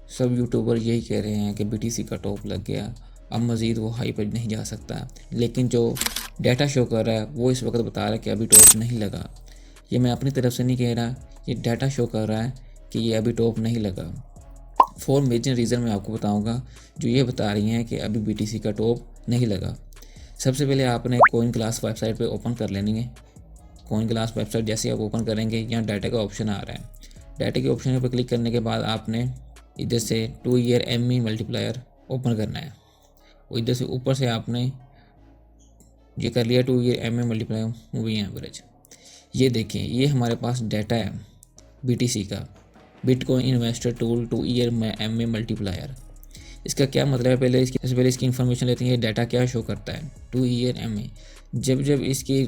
सब यूट्यूबर यही कह रहे हैं कि BTC का टॉप लग गया, अब मज़ीद वो हाई पर नहीं जा सकता, लेकिन जो डाटा शो कर रहा है वो इस वक्त बता रहा है कि अभी टॉप नहीं लगा। ये मैं अपनी तरफ से नहीं कह रहा, ये डाटा शो कर रहा है कि ये अभी टॉप नहीं लगा। 4 मेजर रीज़न मैं आपको बताऊंगा जो ये बता रही हैं कि अभी BTC का टॉप नहीं लगा। सबसे पहले आपने कॉइन क्लास वेबसाइट पे ओपन कर लेनी है। कॉइन क्लास वेबसाइट जैसे आप ओपन करेंगे, यहाँ डाटा का ऑप्शन आ रहा है। डाटा के ऑप्शन पर क्लिक करने के बाद आपने इधर से 2 ईयर ME मल्टीप्लायर ओपन करना है। और इधर से ऊपर से आपने ये कर लिया 2 year ME multiplier moving average. ये देखें, ये हमारे पास डाटा है BTC का, bitcoin investor tool 2 year MA multiplier. इसका क्या मतलब है, पहले इसकी इन्फॉर्मेशन लेते हैं। ये डाटा क्या शो करता है 2 ईयर MA, जब इसकी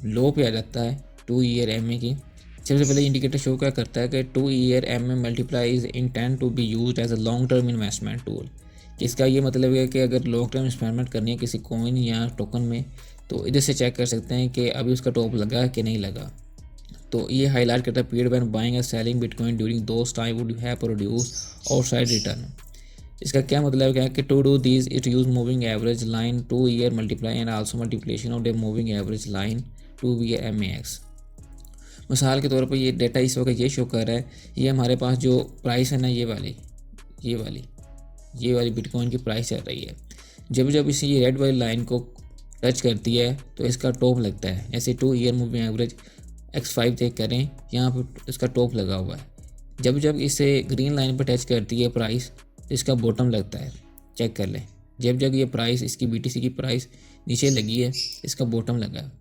लो पे आ जाता है 2 ईयर MA की, सबसे पहले इंडिकेटर शो क्या करता है कि 2 year MA multiply is intend to be used as a long term investment tool. इसका ये मतलब है कि अगर लॉन्ग टर्म इन्वेस्टमेंट करनी है किसी कॉइन या टोकन में, तो इधर से चेक कर सकते हैं कि अभी उसका टॉप लगा कि नहीं लगा। तो ये हाईलाइट करता है period when buying and selling bitcoin during those time would have produce outside return. इसका क्या मतलब है कि to do this it use moving average line 2 year multiply and also multiplication of the moving average line 2 year MAX। मिसाल के तौर पर ये डाटा इस वक्त ये शो कर रहा है, ये हमारे पास जो प्राइस है ना, ये वाली बिटकॉइन की प्राइस चल रही है। जब इसे ये रेड वाली लाइन को टच करती है तो इसका टॉप लगता है। ऐसे 2 year moving average X5 check करें, यहाँ पर इसका टॉप लगा हुआ है। जब इसे ग्रीन लाइन पर टच करती है प्राइस, तो इसका बॉटम लगता है। चेक कर लें, जब ये प्राइस, इसकी BTC की प्राइस नीचे लगी है, इसका बॉटम लगा है।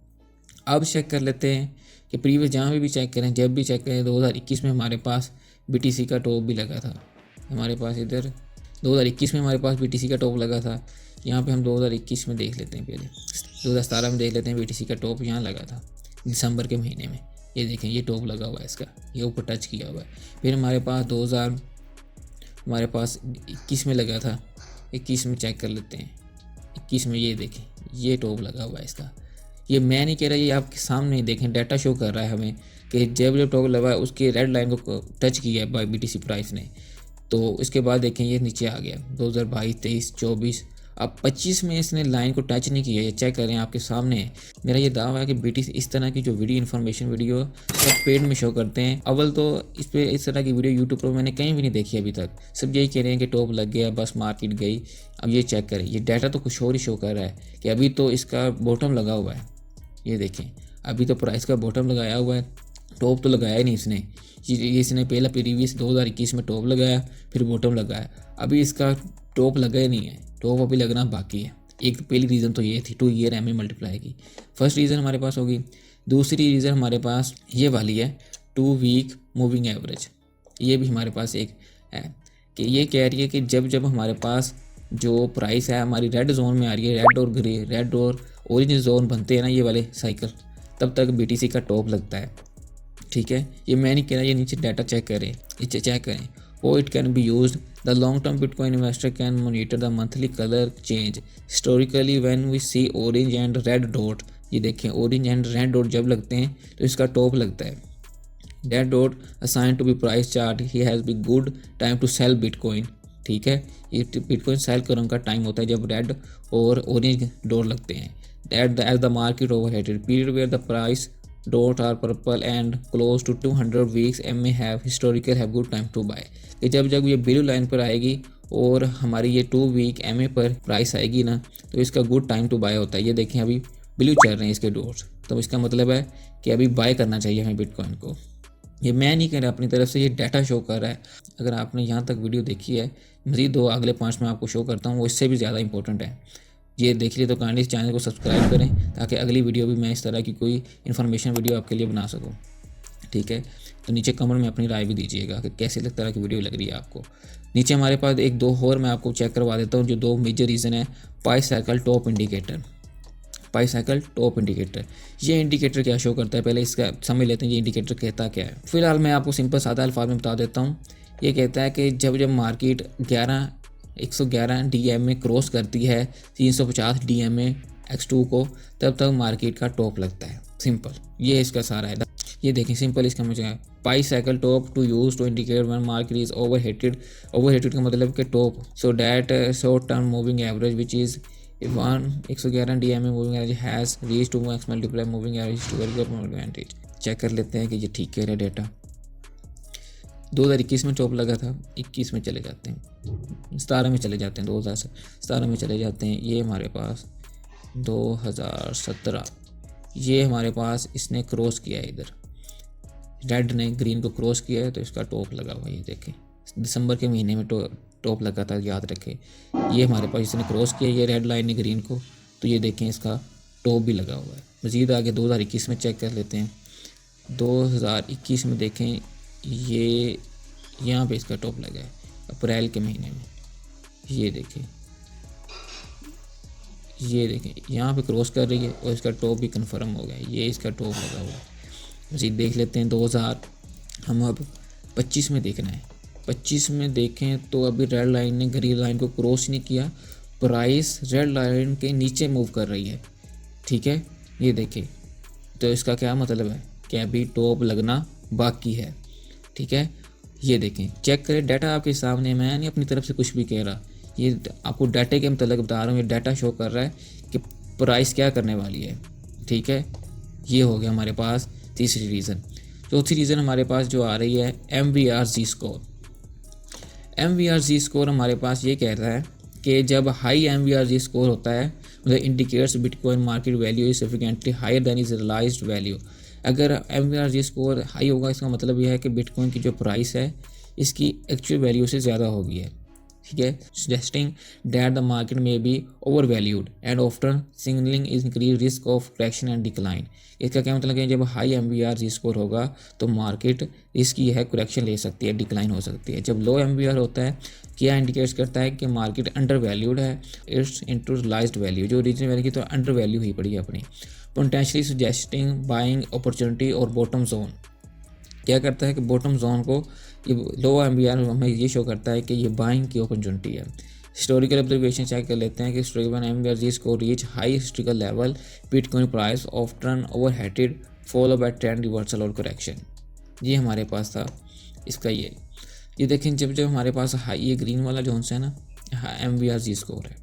अब चेक कर लेते हैं कि प्रीवियस जहाँ भी चेक करें, जब भी चेक करें, 2021 में हमारे पास BTC का टॉप भी लगा था। हमारे पास इधर 2021 में हमारे पास BTC का टॉप लगा था। यहाँ पे हम 2021 में देख लेते हैं, पहले 2017 में देख लेते हैं। BTC का टॉप यहाँ लगा था दिसंबर के महीने में। ये देखें, ये टॉप लगा हुआ है इसका, ये ऊपर टच किया हुआ है। फिर हमारे पास 21 में लगा था। 21 में चेक कर लेते हैं, 21 में ये देखें, ये टॉप लगा हुआ है इसका। ये मैं नहीं कह रहा, ये आपके सामने ही देखें, डाटा शो कर रहा है हमें कि जब टॉप लगा है उसकी रेड लाइन को टच किया है बाय BTC प्राइस ने। तो इसके बाद देखें, ये नीचे आ गया 2022, 23, 24। अब 25 में इसने लाइन को टच नहीं किया। ये चेक करें, आपके सामने है। मेरा ये दावा है कि BTC इस तरह की जो इन्फॉर्मेशन वीडियो सब पेड में शो करते हैं। अव्वल तो इस तरह की वीडियो यूट्यूब पर मैंने कहीं भी नहीं देखी अभी तक। सब यही कह रहे हैं कि टॉप लग गया, बस मार्केट गई। अब ये चेक करें, ये डाटा तो कुछ और ही शो कर रहा है कि अभी तो इसका बॉटम लगा हुआ है। ये देखें, अभी तो प्राइस का बॉटम लगाया हुआ है, टॉप तो लगाया ही नहीं इसने। इसने पहला प्रीवियस 2021 में टॉप लगाया, फिर बॉटम लगाया। अभी इसका टॉप लगा ही नहीं है, टॉप अभी लगना बाकी है। एक पहली रीज़न तो ये थी 2 ईयर MA मल्टीप्लाई की, फर्स्ट रीज़न हमारे पास होगी। दूसरी रीज़न हमारे पास ये वाली है 2 वीक मूविंग एवरेज। ये भी हमारे पास एक है कि ये कह रही है कि जब हमारे पास जो प्राइस है हमारी रेड जोन में आ रही है, रेड और ऑरेंज जोन बनते हैं ना ये वाले साइकिल, तब तक BTC का टॉप लगता है। ठीक है, ये मैं नहीं कह रहा, ये नीचे डाटा चेक करें, नीचे चेक करें। और it can be used the long term bitcoin investor can monitor the monthly colour change historically when we see orange and red dot. ये देखें, ऑरेंज एंड रेड डॉट जब लगते हैं तो इसका टॉप लगता है। That dot assign to be price chart he has be good time to sell bitcoin. ठीक है, ये बिटकॉइन सेल करने का टाइम होता है जब रेड और ऑरेंज डॉट लगते हैं। As the market overheated period where the price dot are purple and close to 200 weeks MA have good time to buy। कि जब ये ब्लू लाइन पर आएगी और हमारी ये 2 वीक MA पर प्राइस आएगी ना, तो इसका गुड टाइम टू बाय होता है। ये देखें, अभी ब्लू चल रहे हैं इसके डॉट्स, तो इसका मतलब है कि अभी बाय करना चाहिए हमें बिटकॉइन को। ये मैं नहीं कह रहा, अपनी तरफ से ये डाटा शो कर रहा है। अगर आपने यहाँ तक वीडियो देखी है, मज़ीद 2 अगले 5 में आपको शो करता हूँ, वो इससे भी ज़्यादा इंपॉर्टेंट है। ये देख लिए तो काइंडली इस चैनल को सब्सक्राइब करें ताकि अगली वीडियो भी मैं इस तरह की कोई इन्फॉर्मेशन वीडियो आपके लिए बना सकूं। ठीक है, तो नीचे कमेंट में अपनी राय भी दीजिएगा कि कैसे तरह की वीडियो लग रही है आपको। नीचे हमारे पास 1-2 और मैं आपको चेक करवा देता हूँ, जो 2 मेजर रीज़न है। पाई साइकिल टॉप इंडिकेटर, ये इंडिकेटर क्या शो करता है, पहले इसका समझ लेते हैं ये इंडिकेटर कहता क्या है। फिलहाल मैं आपको सिंपल सादा अल्फाज में बता देता हूँ। ये कहता है कि जब मार्केट 111 DMA क्रॉस करती है 350 DMA X2 को, तब तक मार्केट का टॉप लगता है। सिंपल, ये इसका सारा है। ये देखें सिंपल इसका मुझे pi cycle top to use to indicate when market is overheated का मतलब कि top so that short term moving average which is 111 DMA moving average has reach to max multiply moving average to very advantage. Check कर लेते हैं कि ये ठीक कह रहा है डेटा। 2021 में टॉप लगा था, 21 में चले जाते हैं, 17 में चले जाते हैं, 2017 में चले जाते हैं। ये हमारे पास 2017, ये हमारे पास इसने क्रॉस किया है, इधर रेड ने ग्रीन को क्रॉस किया है तो इसका टॉप लगा हुआ है। ये देखें दिसंबर के महीने में टॉप लगा था, याद रखें। ये हमारे पास इसने क्रॉस किया, ये रेड लाइन ने ग्रीन को, तो ये देखें इसका टॉप भी लगा हुआ है। मज़ीद आगे 2021 में चेक कर लेते हैं। 2021 में देखें ये यहाँ पे इसका टॉप लगा है अप्रैल के महीने में। ये देखें यहाँ पे क्रॉस कर रही है और इसका टॉप भी कंफर्म हो गया है, ये इसका टॉप लगा हुआ है। मज़ीद देख लेते हैं 2000, हम अब 25 में देखना है। 25 में देखें तो अभी रेड लाइन ने ग्रीन लाइन को क्रॉस नहीं किया, प्राइस रेड लाइन के नीचे मूव कर रही है, ठीक है। ये देखें तो इसका क्या मतलब है कि अभी टॉप लगना बाकी है, ठीक है। ये देखें चेक करें, डाटा आपके सामने, मैं नहीं अपनी तरफ से कुछ भी कह रहा, ये आपको डाटे के मतलब बता रहा हूँ। ये डाटा शो कर रहा है कि प्राइस क्या करने वाली है, ठीक है। ये हो गया हमारे पास तीसरी रीज़न। चौथी रीज़न हमारे पास जो आ रही है MVRZ स्कोर। MVRZ स्कोर हमारे पास ये कह रहा है कि जब हाई MVRZ स्कोर होता है मतलब indicates bitcoin market value is significantly higher than is realised value. अगर MVRZ स्कोर हाई होगा इसका मतलब यह है कि बिटकॉइन की जो प्राइस है इसकी एक्चुअल वैल्यू से ज़्यादा हो गई है, ठीक है। Suggesting that the market may be overvalued and often signalling increase risk of correction and decline. इसका क्या मतलब है, जब हाई MVRZ स्कोर होगा तो मार्केट रिस्क ये है करेक्शन ले सकती है, डिक्लाइन हो सकती है। जब लो MVR होता है क्या इंडिकेट्स करता है कि मार्केट अंडर वैल्यूड है, इट्स इनटू रियलाइज्ड वैल्यू, जो ओरिजिनल वैल्यू की तो अंडर वैल्यू ही पड़ी है अपनी। पोटेंशियली सजेस्टिंग बाइंग अपॉर्चुनिटी और बॉटम जोन, क्या करता है कि बॉटम जोन को ये लो MVR हमें ये शो करता है कि ये बाइंग की अपॉर्चुनिटी है। हिस्टोरिकल ऑब्जर्वेशन चेक कर लेते हैं कि historical MVRZ score reach high historical level, bitcoin price of turn overheated follow by trend reversal और करेक्शन। ये हमारे पास था इसका ये देखें जब हमारे पास हाई, ये ग्रीन वाला जो है ना MVRZ स्कोर है,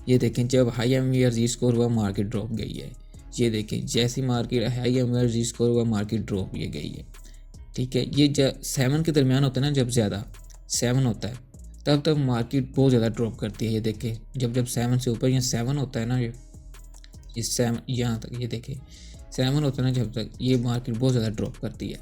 ये देखें जब हाई MVRZ स्कोर हुआ मार्केट ड्रॉप गई है। ये देखें जैसी मार्केट हाई MVRZ स्कोर हुआ मार्केट ड्रॉप ये गई है, ठीक है। ये जब 7 के दरमियान होता है ना, जब ज़्यादा 7 होता है तब मार्केट बहुत ज़्यादा ड्रॉप करती है। ये देखें जब 7 से ऊपर या 7 होता है ना, ये 7 यहाँ तक, ये देखें 7 होता है ना जब तक, ये मार्केट बहुत ज़्यादा ड्रॉप करती है।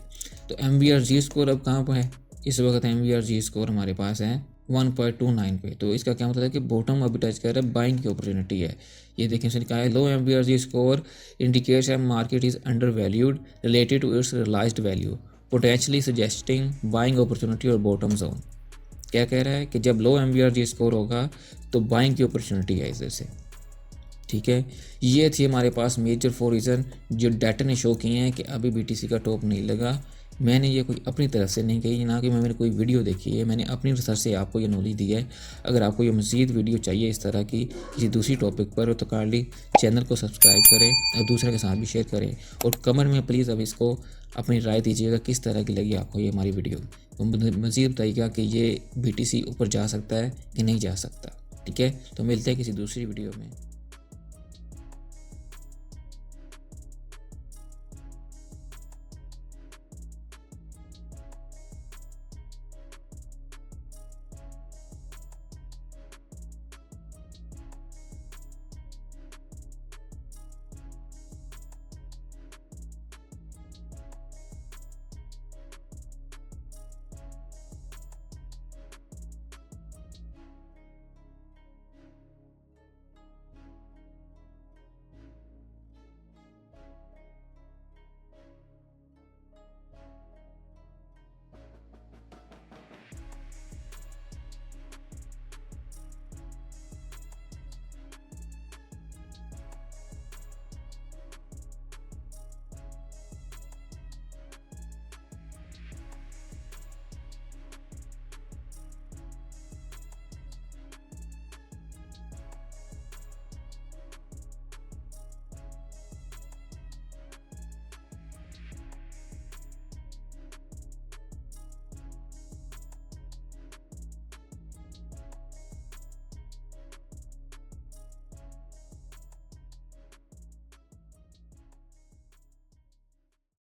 तो MVRZ स्कोर अब कहाँ पर है, इस वक्त MVRZ स्कोर हमारे पास है 1.29 पे। तो इसका क्या मतलब है कि बॉटम अभी टच कर रहा है, बाइंग की अपॉर्चुनिटी है। ये देखें इसने कहा है low MVRZ score indicates market is undervalued related to its realised value, potentially suggesting buying opportunity और बॉटम जोन। क्या कह रहा है कि जब लो MVRZ स्कोर होगा तो बाइंग की अपॉर्चुनिटी है इधर से, ठीक है। ये थी हमारे पास मेजर 4 रीज़न जो डाटा ने शो किए हैं कि अभी BTC का टॉप नहीं लगा। मैंने ये कोई अपनी तरफ से नहीं कही, ना कि मैंने कोई वीडियो देखी है, मैंने अपनी रिसर्च से आपको ये नॉलेज दी है। अगर आपको ये मज़ीद वीडियो चाहिए इस तरह की किसी दूसरी टॉपिक पर तो काइंडली चैनल को सब्सक्राइब करें और दूसरे के साथ भी शेयर करें, और कमेंट में प्लीज़ अब इसको अपनी राय दीजिएगा किस तरह की लगी आपको ये हमारी वीडियो। तो मज़ीद बताइएगा कि ये BTC ऊपर जा सकता है कि नहीं जा सकता, ठीक है। तो मिलते हैं किसी दूसरी वीडियो में।